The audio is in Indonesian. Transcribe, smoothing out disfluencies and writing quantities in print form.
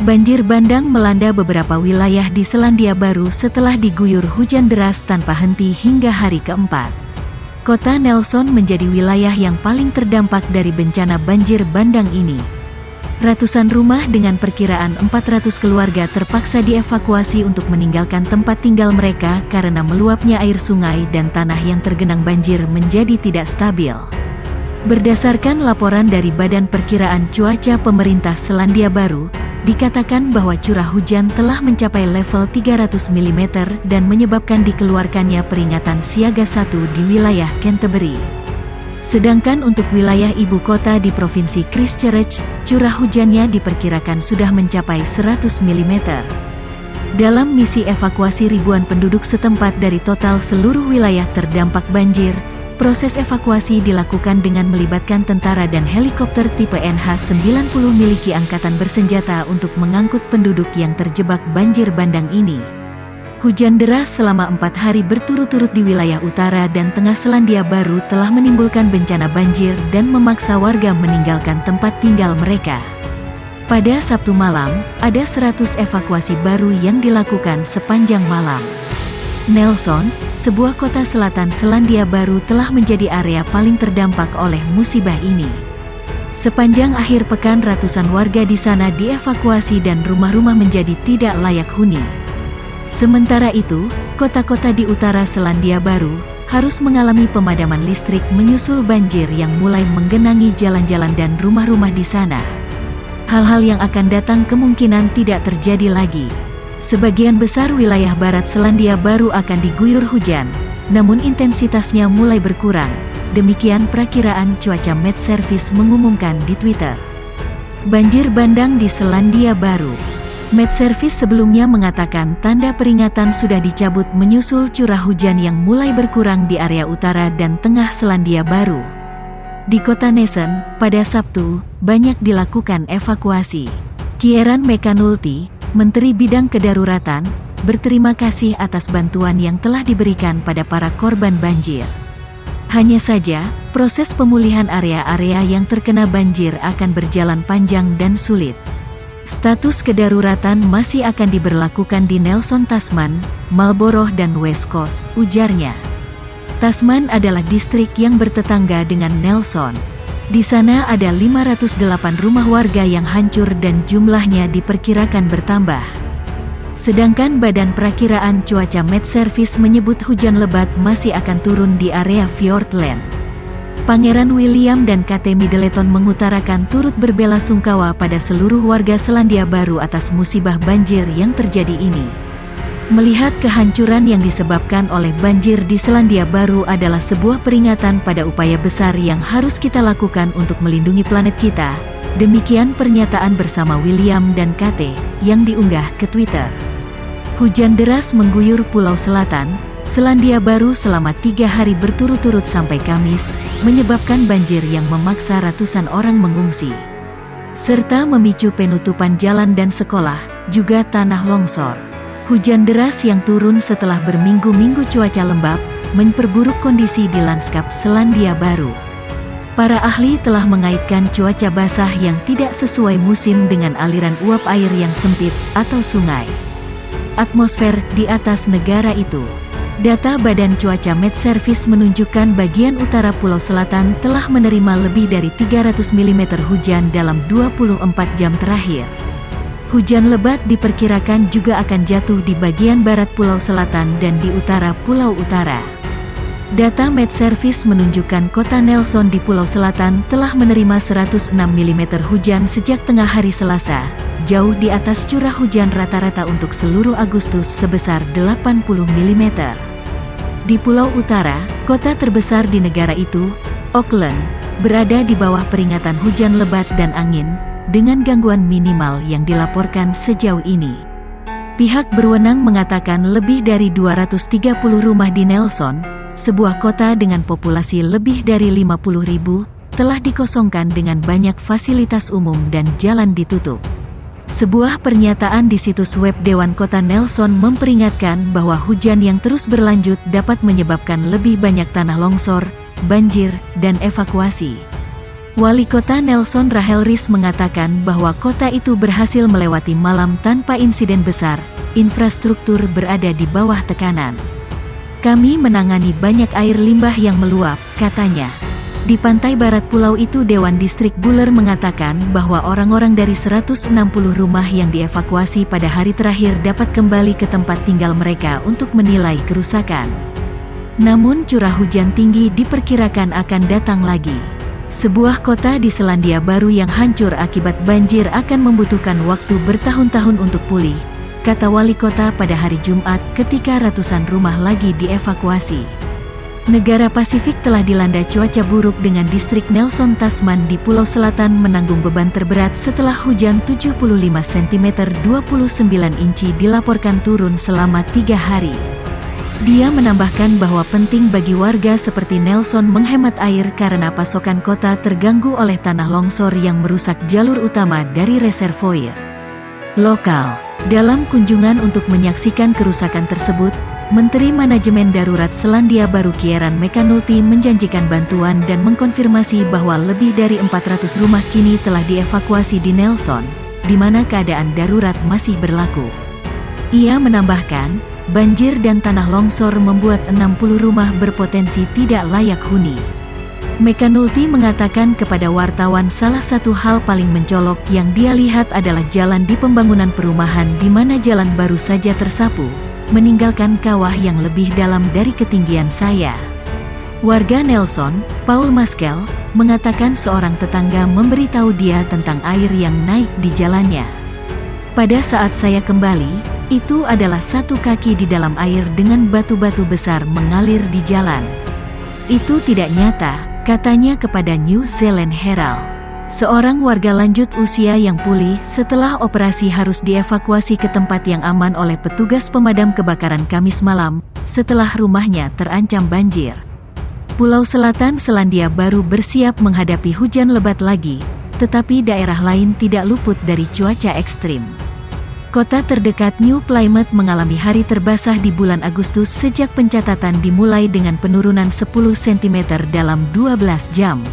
Banjir bandang melanda beberapa wilayah di Selandia Baru setelah diguyur hujan deras tanpa henti hingga hari keempat. Kota Nelson menjadi wilayah yang paling terdampak dari bencana banjir bandang ini. Ratusan rumah dengan perkiraan 400 keluarga terpaksa dievakuasi untuk meninggalkan tempat tinggal mereka karena meluapnya air sungai dan tanah yang tergenang banjir menjadi tidak stabil. Berdasarkan laporan dari Badan Perkiraan Cuaca Pemerintah Selandia Baru, dikatakan bahwa curah hujan telah mencapai level 300 mm dan menyebabkan dikeluarkannya peringatan siaga 1 di wilayah Canterbury. Sedangkan untuk wilayah ibu kota di Provinsi Christchurch, curah hujannya diperkirakan sudah mencapai 100 mm. Dalam misi evakuasi ribuan penduduk setempat dari total seluruh wilayah terdampak banjir, proses evakuasi dilakukan dengan melibatkan tentara dan helikopter tipe NH-90 miliki angkatan bersenjata untuk mengangkut penduduk yang terjebak banjir bandang ini. Hujan deras selama 4 hari berturut-turut di wilayah utara dan tengah Selandia Baru telah menimbulkan bencana banjir dan memaksa warga meninggalkan tempat tinggal mereka. Pada Sabtu malam, ada 100 evakuasi baru yang dilakukan sepanjang malam. Nelson, sebuah kota selatan Selandia Baru, telah menjadi area paling terdampak oleh musibah ini. Sepanjang akhir pekan ratusan warga di sana dievakuasi dan rumah-rumah menjadi tidak layak huni. Sementara itu, kota-kota di utara Selandia Baru harus mengalami pemadaman listrik menyusul banjir yang mulai menggenangi jalan-jalan dan rumah-rumah di sana. Hal-hal yang akan datang kemungkinan tidak terjadi lagi. Sebagian besar wilayah barat Selandia Baru akan diguyur hujan, namun intensitasnya mulai berkurang. Demikian perakiraan cuaca Met Service mengumumkan di Twitter. Banjir bandang di Selandia Baru. Met Service sebelumnya mengatakan tanda peringatan sudah dicabut menyusul curah hujan yang mulai berkurang di area utara dan tengah Selandia Baru. Di kota Nelson, pada Sabtu, banyak dilakukan evakuasi. Kieran McAnulty, Menteri Bidang Kedaruratan, berterima kasih atas bantuan yang telah diberikan pada para korban banjir. Hanya saja, proses pemulihan area-area yang terkena banjir akan berjalan panjang dan sulit. Status kedaruratan masih akan diberlakukan di Nelson, Tasman, Marlborough dan West Coast, ujarnya. Tasman adalah distrik yang bertetangga dengan Nelson. Di sana ada 508 rumah warga yang hancur dan jumlahnya diperkirakan bertambah. Sedangkan Badan Perakiraan Cuaca Met Service menyebut hujan lebat masih akan turun di area Fiordland. Pangeran William dan Kate Middleton mengutarakan turut berbelasungkawa pada seluruh warga Selandia Baru atas musibah banjir yang terjadi ini. Melihat kehancuran yang disebabkan oleh banjir di Selandia Baru adalah sebuah peringatan pada upaya besar yang harus kita lakukan untuk melindungi planet kita. Demikian pernyataan bersama William dan Kate, yang diunggah ke Twitter. Hujan deras mengguyur Pulau Selatan, Selandia Baru selama 3 hari berturut-turut sampai Kamis, menyebabkan banjir yang memaksa ratusan orang mengungsi. Serta memicu penutupan jalan dan sekolah, juga tanah longsor. Hujan deras yang turun setelah berminggu-minggu cuaca lembab, memperburuk kondisi di lanskap Selandia Baru. Para ahli telah mengaitkan cuaca basah yang tidak sesuai musim dengan aliran uap air yang sempit, atau sungai atmosfer di atas negara itu. Data Badan Cuaca Met Service menunjukkan bagian utara Pulau Selatan telah menerima lebih dari 300 mm hujan dalam 24 jam terakhir. Hujan lebat diperkirakan juga akan jatuh di bagian barat Pulau Selatan dan di utara Pulau Utara. Data Met Service menunjukkan kota Nelson di Pulau Selatan telah menerima 106 mm hujan sejak tengah hari Selasa, jauh di atas curah hujan rata-rata untuk seluruh Agustus sebesar 80 mm. Di Pulau Utara, kota terbesar di negara itu, Auckland, berada di bawah peringatan hujan lebat dan angin, dengan gangguan minimal yang dilaporkan sejauh ini. Pihak berwenang mengatakan lebih dari 230 rumah di Nelson, sebuah kota dengan populasi lebih dari 50.000, telah dikosongkan dengan banyak fasilitas umum dan jalan ditutup. Sebuah pernyataan di situs web Dewan Kota Nelson memperingatkan bahwa hujan yang terus berlanjut dapat menyebabkan lebih banyak tanah longsor, banjir, dan evakuasi. Wali kota Nelson Rahel Rees mengatakan bahwa kota itu berhasil melewati malam tanpa insiden besar, infrastruktur berada di bawah tekanan. Kami menangani banyak air limbah yang meluap, katanya. Di pantai barat pulau itu Dewan Distrik Buller mengatakan bahwa orang-orang dari 160 rumah yang dievakuasi pada hari terakhir dapat kembali ke tempat tinggal mereka untuk menilai kerusakan. Namun curah hujan tinggi diperkirakan akan datang lagi. Sebuah kota di Selandia Baru yang hancur akibat banjir akan membutuhkan waktu bertahun-tahun untuk pulih, kata wali kota pada hari Jumat ketika ratusan rumah lagi dievakuasi. Negara Pasifik telah dilanda cuaca buruk dengan distrik Nelson Tasman di Pulau Selatan menanggung beban terberat setelah hujan 75 cm 29 inci dilaporkan turun selama 3 hari. Dia menambahkan bahwa penting bagi warga seperti Nelson menghemat air karena pasokan kota terganggu oleh tanah longsor yang merusak jalur utama dari reservoir lokal. Dalam kunjungan untuk menyaksikan kerusakan tersebut, Menteri Manajemen Darurat Selandia Baru Kieran McAnulty menjanjikan bantuan dan mengkonfirmasi bahwa lebih dari 400 rumah kini telah dievakuasi di Nelson, di mana keadaan darurat masih berlaku. Ia menambahkan, banjir dan tanah longsor membuat 60 rumah berpotensi tidak layak huni. McAnulty mengatakan kepada wartawan salah satu hal paling mencolok yang dia lihat adalah jalan di pembangunan perumahan di mana jalan baru saja tersapu, meninggalkan kawah yang lebih dalam dari ketinggian saya. Warga Nelson, Paul Maskell, mengatakan seorang tetangga memberitahu dia tentang air yang naik di jalannya. Pada saat saya kembali, itu adalah 1 kaki di dalam air dengan batu-batu besar mengalir di jalan. Itu tidak nyata, katanya kepada New Zealand Herald. Seorang warga lanjut usia yang pulih setelah operasi harus dievakuasi ke tempat yang aman oleh petugas pemadam kebakaran Kamis malam, setelah rumahnya terancam banjir. Pulau Selatan Selandia Baru bersiap menghadapi hujan lebat lagi, tetapi daerah lain tidak luput dari cuaca ekstrim. Kota terdekat New Plymouth mengalami hari terbasah di bulan Agustus sejak pencatatan dimulai dengan penurunan 10 cm dalam 12 jam.